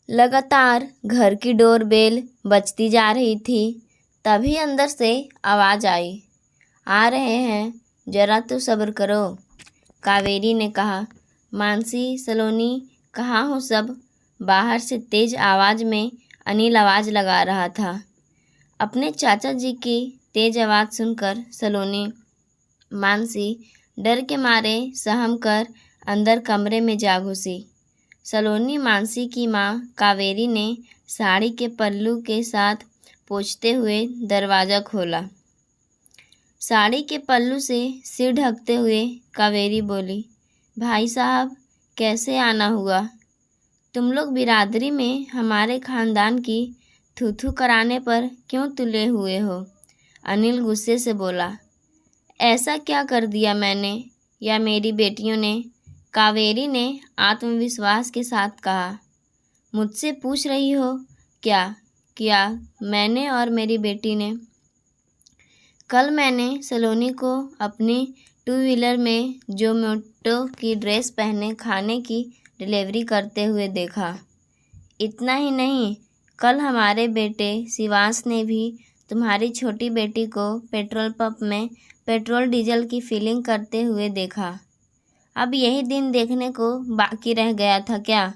लगातार घर की डोरबेल बजती जा रही थी। तभी अंदर से आवाज़ आई, आ रहे हैं, जरा तो सब्र करो। कावेरी ने कहा। मानसी, सलोनी, कहाँ हो सब? बाहर से तेज आवाज़ में अनिल आवाज़ लगा रहा था। अपने चाचा जी की तेज आवाज़ सुनकर सलोनी, मानसी डर के मारे सहम कर अंदर कमरे में जा घुसी। सलोनी मानसी की माँ कावेरी ने साड़ी के पल्लू के साथ पोंछते हुए दरवाज़ा खोला। साड़ी के पल्लू से सिर ढकते हुए कावेरी बोली, भाई साहब, कैसे आना हुआ? तुम लोग बिरादरी में हमारे ख़ानदान की थू-थू कराने पर क्यों तुले हुए हो? अनिल गुस्से से बोला। ऐसा क्या कर दिया मैंने या मेरी बेटियों ने? कावेरी ने आत्मविश्वास के साथ कहा। मुझसे पूछ रही हो क्या मैंने और मेरी बेटी ने? कल मैंने सलोनी को अपनी 2 व्हीलर में जोमेटो की ड्रेस पहने खाने की डिलीवरी करते हुए देखा। इतना ही नहीं, कल हमारे बेटे शिवांश ने भी तुम्हारी छोटी बेटी को पेट्रोल पंप में पेट्रोल डीजल की फिलिंग करते हुए देखा। अब यही दिन देखने को बाकी रह गया था क्या?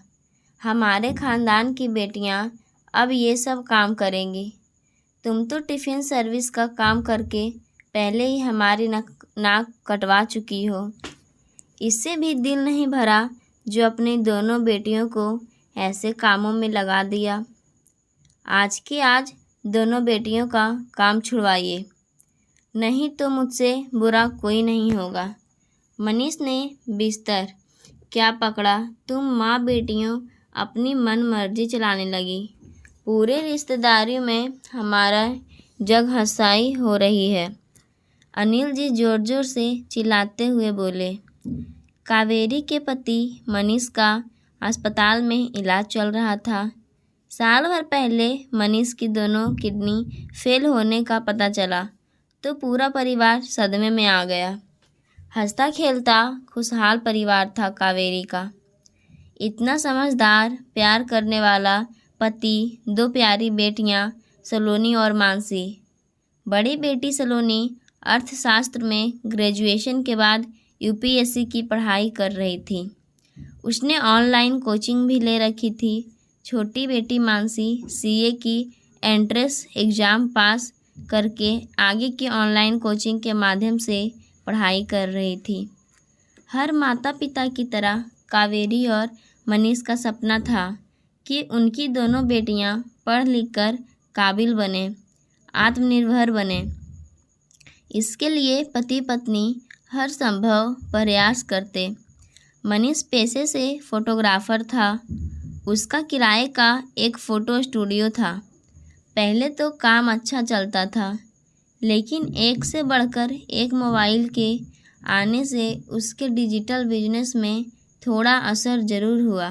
हमारे ख़ानदान की बेटियां अब ये सब काम करेंगी। तुम तो टिफ़िन सर्विस का काम करके पहले ही हमारी नाक कटवा चुकी हो। इससे भी दिल नहीं भरा जो अपनी दोनों बेटियों को ऐसे कामों में लगा दिया। आज के आज दोनों बेटियों का काम छुड़वाइए, नहीं तो मुझसे बुरा कोई नहीं होगा। मनीष ने बिस्तर क्या पकड़ा, तुम माँ बेटियों अपनी मन मर्जी चलाने लगी। पूरे रिश्तेदारियों में हमारा जग हंसाई हो रही है। अनिल जी ज़ोर ज़ोर से चिल्लाते हुए बोले। कावेरी के पति मनीष का अस्पताल में इलाज चल रहा था। साल भर पहले मनीष की दोनों किडनी फेल होने का पता चला तो पूरा परिवार सदमे में आ गया। हंसता खेलता खुशहाल परिवार था कावेरी का। इतना समझदार, प्यार करने वाला पति, 2 प्यारी बेटियां सलोनी और मानसी। बड़ी बेटी सलोनी अर्थशास्त्र में ग्रेजुएशन के बाद यूपीएससी की पढ़ाई कर रही थी। उसने ऑनलाइन कोचिंग भी ले रखी थी। छोटी बेटी मानसी सीए की एंट्रेंस एग्ज़ाम पास करके आगे की ऑनलाइन कोचिंग के माध्यम से पढ़ाई कर रही थी। हर माता पिता की तरह कावेरी और मनीष का सपना था कि उनकी दोनों बेटियां पढ़ लिख कर काबिल बने, आत्मनिर्भर बने। इसके लिए पति पत्नी हर संभव प्रयास करते। मनीष पेशे से फोटोग्राफर था। उसका किराए का एक फ़ोटो स्टूडियो था। पहले तो काम अच्छा चलता था, लेकिन एक से बढ़कर एक मोबाइल के आने से उसके डिजिटल बिजनेस में थोड़ा असर ज़रूर हुआ।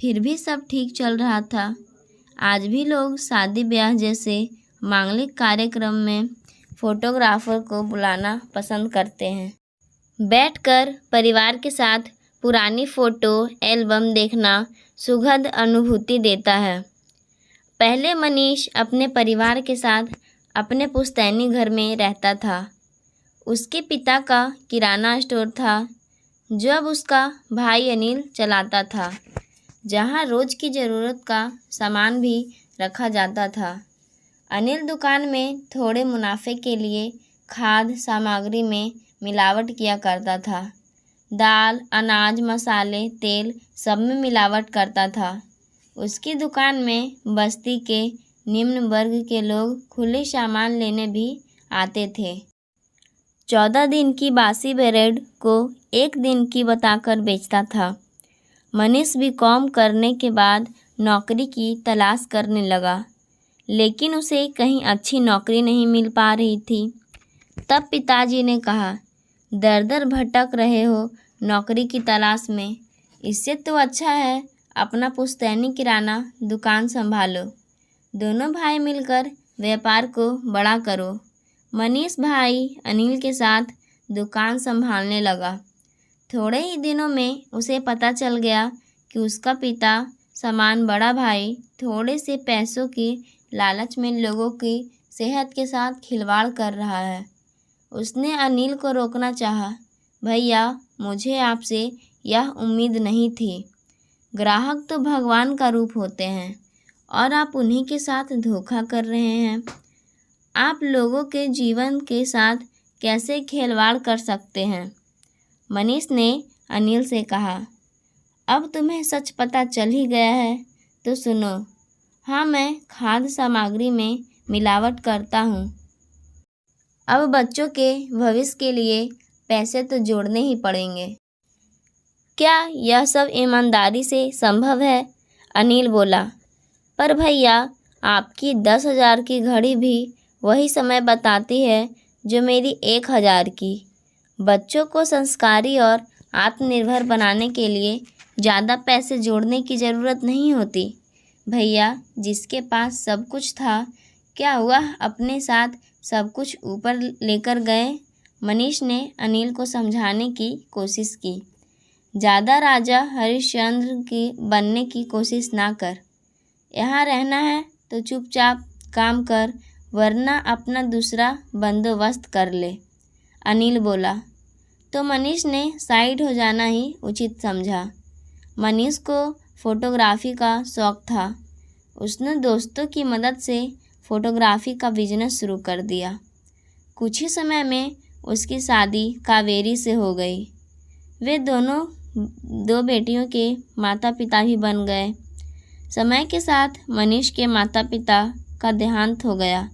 फिर भी सब ठीक चल रहा था। आज भी लोग शादी ब्याह जैसे मांगलिक कार्यक्रम में फ़ोटोग्राफर को बुलाना पसंद करते हैं। बैठकर परिवार के साथ पुरानी फ़ोटो एल्बम देखना सुखद अनुभूति देता है। पहले मनीष अपने परिवार के साथ अपने पुश्तैनी घर में रहता था। उसके पिता का किराना स्टोर था जो अब उसका भाई अनिल चलाता था, जहां रोज़ की ज़रूरत का सामान भी रखा जाता था। अनिल दुकान में थोड़े मुनाफे के लिए खाद्य सामग्री में मिलावट किया करता था। दाल, अनाज, मसाले, तेल सब में मिलावट करता था। उसकी दुकान में बस्ती के निम्न वर्ग के लोग खुले सामान लेने भी आते थे। 14 दिन की बासी ब्रेड को 1 दिन की बताकर बेचता था। मनीष बीकॉम करने के बाद नौकरी की तलाश करने लगा, लेकिन उसे कहीं अच्छी नौकरी नहीं मिल पा रही थी। तब पिताजी ने कहा, दर-दर भटक रहे हो नौकरी की तलाश में, इससे तो अच्छा है अपना पुश्तैनी किराना दुकान संभालो। दोनों भाई मिलकर व्यापार को बड़ा करो। मनीष भाई अनिल के साथ दुकान संभालने लगा। थोड़े ही दिनों में उसे पता चल गया कि उसका पिता समान बड़ा भाई थोड़े से पैसों की लालच में लोगों की सेहत के साथ खिलवाड़ कर रहा है। उसने अनिल को रोकना चाहा। भैया, मुझे आपसे यह उम्मीद नहीं थी। ग्राहक तो भगवान का रूप होते हैं और आप उन्हीं के साथ धोखा कर रहे हैं। आप लोगों के जीवन के साथ कैसे खिलवाड़ कर सकते हैं? मनीष ने अनिल से कहा। अब तुम्हें सच पता चल ही गया है तो सुनो। हाँ, मैं खाद्य सामग्री में मिलावट करता हूँ। अब बच्चों के भविष्य के लिए पैसे तो जोड़ने ही पड़ेंगे। क्या यह सब ईमानदारी से संभव है? अनिल बोला। पर भैया, आपकी 10,000 की घड़ी भी वही समय बताती है जो मेरी 1,000 की। बच्चों को संस्कारी और आत्मनिर्भर बनाने के लिए ज़्यादा पैसे जोड़ने की ज़रूरत नहीं होती। भैया, जिसके पास सब कुछ था, क्या वह अपने साथ सब कुछ ऊपर लेकर गए? मनीष ने अनिल को समझाने की कोशिश की। ज़्यादा राजा हरिश्चंद्र की बनने की कोशिश ना कर। यहाँ रहना है तो चुपचाप काम कर, वरना अपना दूसरा बंदोबस्त कर ले। अनिल बोला। तो मनीष ने साइड हो जाना ही उचित समझा। मनीष को फोटोग्राफी का शौक़ था। उसने दोस्तों की मदद से फोटोग्राफी का बिजनेस शुरू कर दिया। कुछ ही समय में उसकी शादी कावेरी से हो गई। वे दोनों 2 बेटियों के माता पिता भी बन गए। समय के साथ मनीष के माता पिता का देहांत हो गया।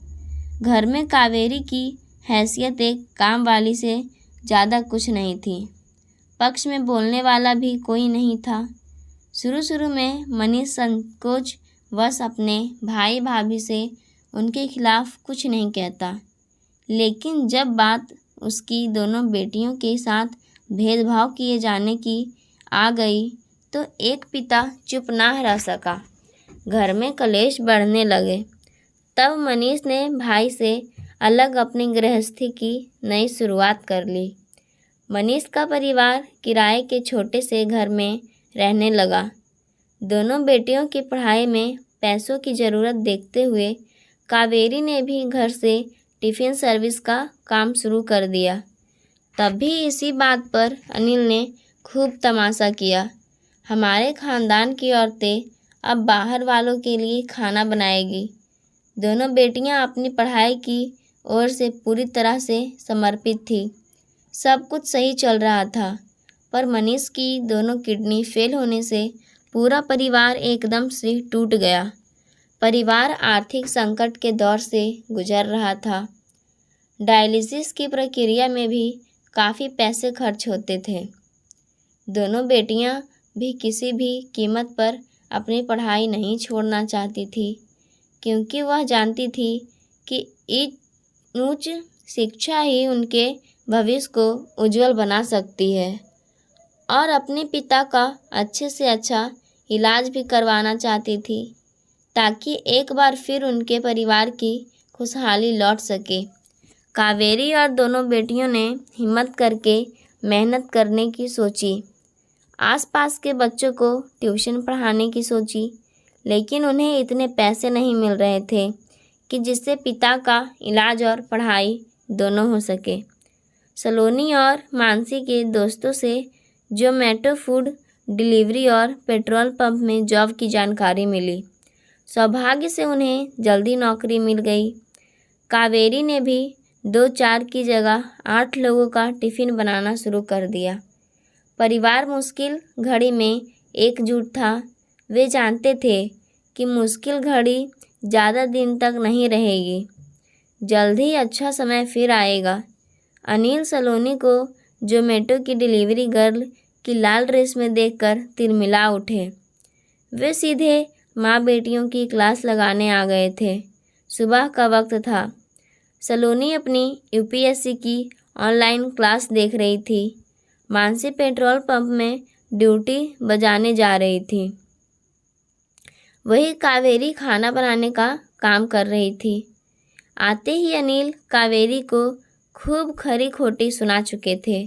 घर में कावेरी की हैसियत एक काम वाली से ज़्यादा कुछ नहीं थी। पक्ष में बोलने वाला भी कोई नहीं था। शुरू में मनीष संकोच वश अपने भाई भाभी से उनके खिलाफ कुछ नहीं कहता, लेकिन जब बात उसकी दोनों बेटियों के साथ भेदभाव किए जाने की आ गई तो एक पिता चुप ना रह सका। घर में कलेश बढ़ने लगे। तब मनीष ने भाई से अलग अपनी गृहस्थी की नई शुरुआत कर ली। मनीष का परिवार किराए के छोटे से घर में रहने लगा। दोनों बेटियों की पढ़ाई में पैसों की ज़रूरत देखते हुए कावेरी ने भी घर से टिफ़िन सर्विस का काम शुरू कर दिया। तभी इसी बात पर अनिल ने खूब तमाशा किया। हमारे ख़ानदान की औरतें अब बाहर वालों के लिए खाना बनाएगी। दोनों बेटियां अपनी पढ़ाई की ओर से पूरी तरह से समर्पित थी। सब कुछ सही चल रहा था, पर मनीष की दोनों किडनी फेल होने से पूरा परिवार एकदम से टूट गया। परिवार आर्थिक संकट के दौर से गुजर रहा था। डायलिसिस की प्रक्रिया में भी काफ़ी पैसे खर्च होते थे। दोनों बेटियां भी किसी भी कीमत पर अपनी पढ़ाई नहीं छोड़ना चाहती थी, क्योंकि वह जानती थी कि उच्च शिक्षा ही उनके भविष्य को उज्जवल बना सकती है, और अपने पिता का अच्छे से अच्छा इलाज भी करवाना चाहती थी, ताकि एक बार फिर उनके परिवार की खुशहाली लौट सके। कावेरी और दोनों बेटियों ने हिम्मत करके मेहनत करने की सोची। आसपास के बच्चों को ट्यूशन पढ़ाने की सोची, लेकिन उन्हें इतने पैसे नहीं मिल रहे थे कि जिससे पिता का इलाज और पढ़ाई दोनों हो सके। सलोनी और मानसी के दोस्तों से जोमेटो फूड डिलीवरी और पेट्रोल पंप में जॉब की जानकारी मिली। सौभाग्य से उन्हें जल्दी नौकरी मिल गई। कावेरी ने भी 2-4 की जगह 8 लोगों का टिफ़िन बनाना शुरू कर दिया। परिवार मुश्किल घड़ी में एकजुट था। वे जानते थे कि मुश्किल घड़ी ज़्यादा दिन तक नहीं रहेगी। जल्द ही अच्छा समय फिर आएगा। अनिल सलोनी को जोमेटो की डिलीवरी गर्ल की लाल ड्रेस में देखकर तिलमिला उठे। वे सीधे माँ बेटियों की क्लास लगाने आ गए थे। सुबह का वक्त था। सलोनी अपनी यूपीएससी की ऑनलाइन क्लास देख रही थी। मानसी पेट्रोल पंप में ड्यूटी बजाने जा रही थी। वही कावेरी खाना बनाने का काम कर रही थी। आते ही अनिल कावेरी को खूब खरी खोटी सुना चुके थे।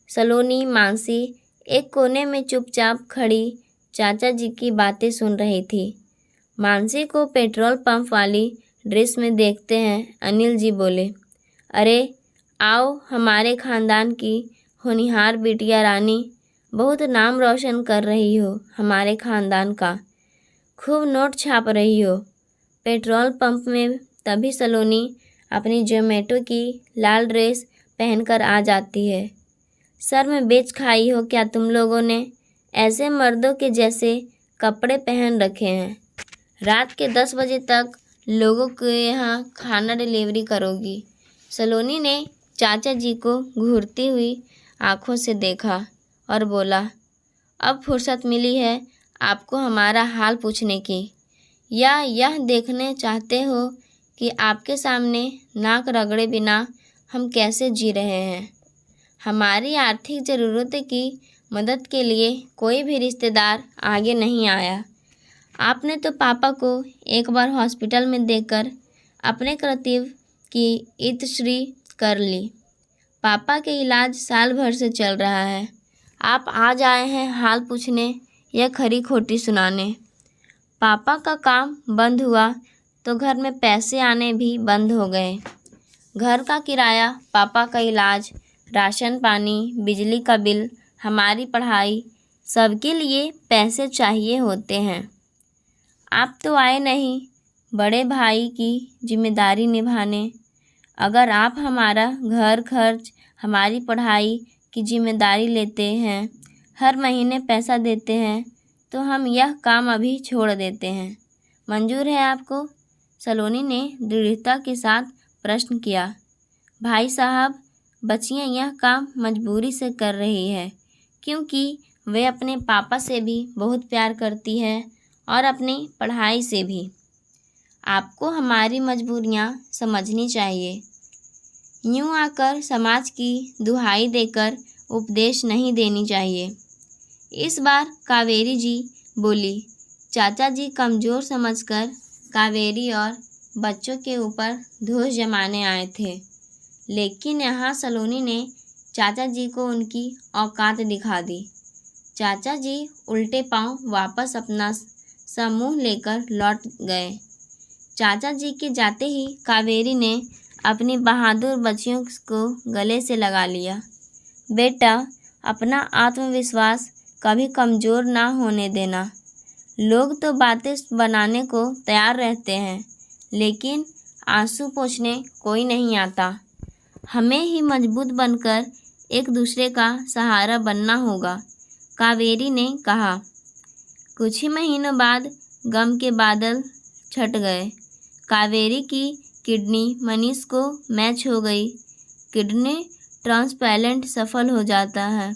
सलोनी मानसी एक कोने में चुपचाप खड़ी चाचा जी की बातें सुन रही थी। मानसी को पेट्रोल पंप वाली ड्रेस में देखते हैं अनिल जी बोले, अरे आओ हमारे खानदान की होनहार बिटिया रानी, बहुत नाम रोशन कर रही हो हमारे खानदान का, खूब नोट छाप रही हो। पेट्रोल पंप में तभी सलोनी अपनी जोमेटो की लाल ड्रेस पहनकर आ जाती है। सर में बेच खाई हो क्या तुम लोगों ने, ऐसे मर्दों के जैसे कपड़े पहन रखे हैं। रात के 10 बजे तक लोगों के यहाँ खाना डिलीवरी करोगी। सलोनी ने चाचा जी को घूरती हुई आंखों से देखा और बोला, अब फुर्सत मिली है आपको हमारा हाल पूछने की, या यह देखने चाहते हो कि आपके सामने नाक रगड़े बिना हम कैसे जी रहे हैं। हमारी आर्थिक ज़रूरत की मदद के लिए कोई भी रिश्तेदार आगे नहीं आया। आपने तो पापा को एक बार हॉस्पिटल में देखकर अपने कर्तव्य की इतश्री कर ली। पापा के इलाज साल भर से चल रहा है, आप आज आए हैं हाल पूछने या खरी खोटी सुनाने। पापा का काम बंद हुआ तो घर में पैसे आने भी बंद हो गए। घर का किराया, पापा का इलाज, राशन पानी, बिजली का बिल, हमारी पढ़ाई, सबके लिए पैसे चाहिए होते हैं। आप तो आए नहीं बड़े भाई की जिम्मेदारी निभाने। अगर आप हमारा घर खर्च, हमारी पढ़ाई की जिम्मेदारी लेते हैं, हर महीने पैसा देते हैं, तो हम यह काम अभी छोड़ देते हैं। मंजूर है आपको? सलोनी ने दृढ़ता के साथ प्रश्न किया। भाई साहब, बच्चियां यह काम मजबूरी से कर रही है, क्योंकि वे अपने पापा से भी बहुत प्यार करती है और अपनी पढ़ाई से भी। आपको हमारी मजबूरियां समझनी चाहिए। यूं आकर समाज की दुहाई देकर उपदेश नहीं देनी चाहिए। इस बार कावेरी जी बोली। चाचा जी कमज़ोर समझकर कावेरी और बच्चों के ऊपर धोष जमाने आए थे, लेकिन यहाँ सलोनी ने चाचा जी को उनकी औकात दिखा दी। चाचा जी उल्टे पांव वापस अपना समूह लेकर लौट गए। चाचा जी के जाते ही कावेरी ने अपनी बहादुर बच्चियों को गले से लगा लिया। बेटा, अपना आत्मविश्वास कभी कमज़ोर ना होने देना। लोग तो बातें बनाने को तैयार रहते हैं, लेकिन आंसू पोंछने कोई नहीं आता। हमें ही मजबूत बनकर एक दूसरे का सहारा बनना होगा, कावेरी ने कहा। कुछ ही महीनों बाद गम के बादल छट गए। कावेरी की किडनी मनीष को मैच हो गई। किडनी ट्रांसप्लांट सफल हो जाता है।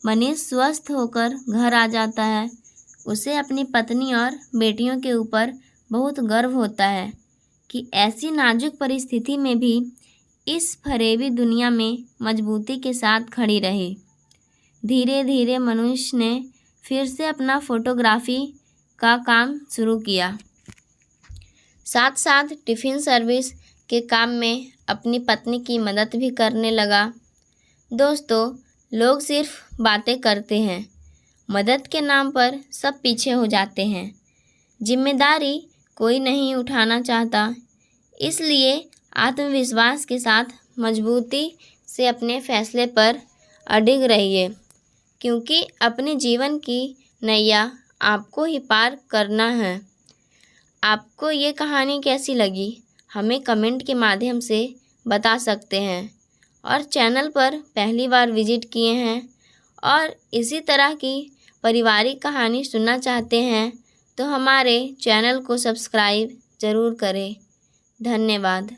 मनीष स्वस्थ होकर घर आ जाता है। उसे अपनी पत्नी और बेटियों के ऊपर बहुत गर्व होता है कि ऐसी नाजुक परिस्थिति में भी इस फरेबी दुनिया में मजबूती के साथ खड़ी रही। धीरे धीरे मनुष्य ने फिर से अपना फोटोग्राफी का काम शुरू किया। साथ साथ टिफ़िन सर्विस के काम में अपनी पत्नी की मदद भी करने लगा। दोस्तों, लोग सिर्फ बातें करते हैं, मदद के नाम पर सब पीछे हो जाते हैं। जिम्मेदारी कोई नहीं उठाना चाहता, इसलिए आत्मविश्वास के साथ मजबूती से अपने फैसले पर अडिग रहिए, क्योंकि अपने जीवन की नैया आपको ही पार करना है। आपको ये कहानी कैसी लगी, हमें कमेंट के माध्यम से बता सकते हैं। और चैनल पर पहली बार विजिट किए हैं और इसी तरह की पारिवारिक कहानी सुनना चाहते हैं, तो हमारे चैनल को सब्सक्राइब ज़रूर करें। धन्यवाद।